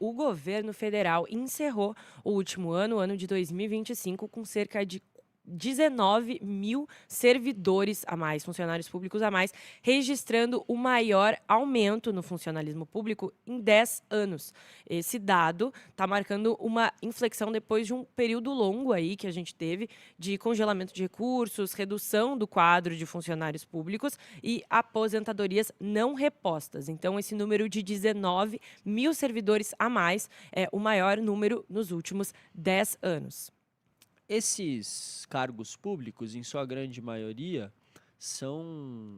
o governo federal encerrou o último ano, o ano de 2025, com cerca de 19 mil servidores a mais, funcionários públicos a mais, registrando o maior aumento no funcionalismo público em 10 anos. Esse dado está marcando uma inflexão depois de um período longo aí que a gente teve de congelamento de recursos, redução do quadro de funcionários públicos e aposentadorias não repostas. Então, esse número de 19 mil servidores a mais é o maior número nos últimos 10 anos. Esses cargos públicos, em sua grande maioria,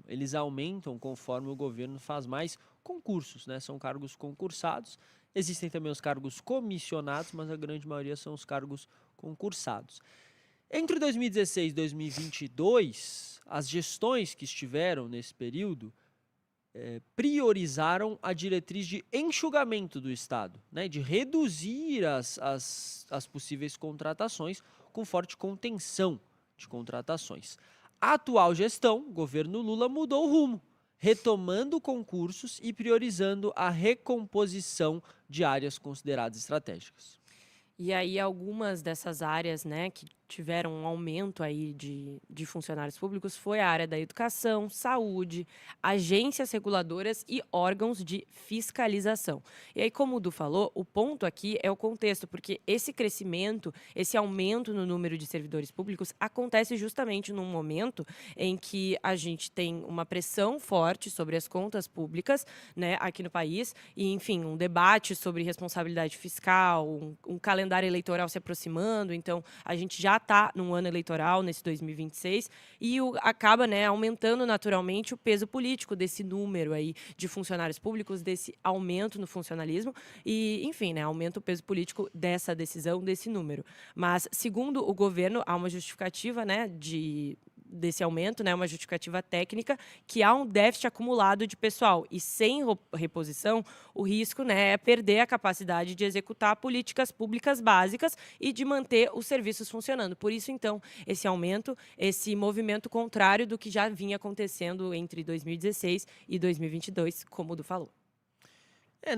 eles aumentam conforme o governo faz mais concursos, né? São cargos concursados. Existem também os cargos comissionados, mas a grande maioria são os cargos concursados. Entre 2016 e 2022, as gestões que estiveram nesse período priorizaram a diretriz de enxugamento do Estado, né, de reduzir as possíveis contratações com forte contenção de contratações. A atual gestão, governo Lula, mudou o rumo, retomando concursos e priorizando a recomposição de áreas consideradas estratégicas. E aí algumas dessas áreas, né, que tiveram um aumento aí de funcionários públicos foi a área da educação, saúde, agências reguladoras e órgãos de fiscalização. E aí, como o Du falou, o ponto aqui é o contexto, porque esse crescimento, esse aumento no número de servidores públicos acontece justamente num momento em que a gente tem uma pressão forte sobre as contas públicas, né, aqui no país, e enfim, um debate sobre responsabilidade fiscal, um calendário eleitoral se aproximando, então a gente já está num ano eleitoral, nesse 2026, e acaba, né, aumentando naturalmente o peso político desse número aí de funcionários públicos, desse aumento no funcionalismo, e, enfim, né, aumenta o peso político dessa decisão, desse número. Mas, segundo o governo, há uma justificativa, né, desse aumento, né, uma justificativa técnica, que há um déficit acumulado de pessoal. E sem reposição, o risco, né, é perder a capacidade de executar políticas públicas básicas e de manter os serviços funcionando. Por isso, então, esse aumento, esse movimento contrário do que já vinha acontecendo entre 2016 e 2022, como o Du falou.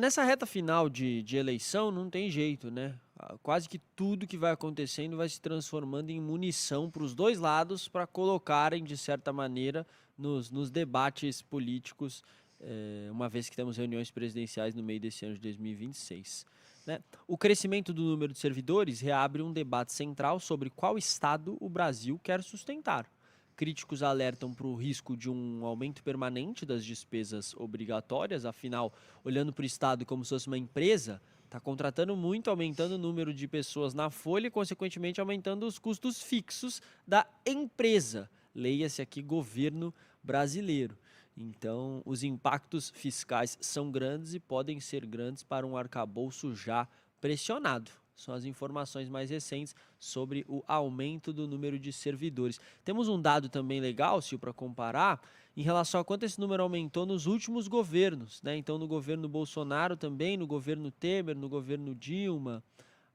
Nessa reta final de eleição não tem jeito, né? Quase que tudo que vai acontecendo vai se transformando em munição para os dois lados para colocarem, de certa maneira, nos debates políticos, uma vez que temos reuniões presidenciais no meio desse ano de 2026. Né? O crescimento do número de servidores reabre um debate central sobre qual Estado o Brasil quer sustentar. Críticos alertam para o risco de um aumento permanente das despesas obrigatórias, afinal, olhando para o Estado como se fosse uma empresa, está contratando muito, aumentando o número de pessoas na folha e, consequentemente, aumentando os custos fixos da empresa. Leia-se aqui governo brasileiro. Então, os impactos fiscais são grandes e podem ser grandes para um arcabouço já pressionado. São as informações mais recentes sobre o aumento do número de servidores. Temos um dado também legal, Sil, para comparar, em relação a quanto esse número aumentou nos últimos governos, né? Então, no governo Bolsonaro também, no governo Temer, no governo Dilma,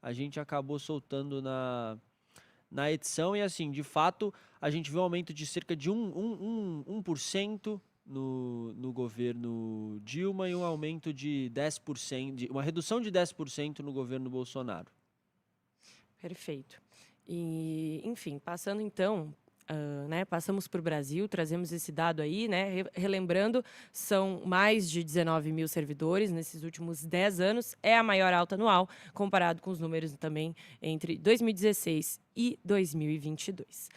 a gente acabou soltando na edição e, assim, de fato, a gente viu um aumento de cerca de 1% no governo Dilma e um aumento de 10%, uma redução de 10% no governo Bolsonaro. Perfeito. E, enfim, passando então, né, passamos para o Brasil, trazemos esse dado aí, né, relembrando, são mais de 19 mil servidores nesses últimos 10 anos, é a maior alta anual, comparado com os números também entre 2016 e 2022.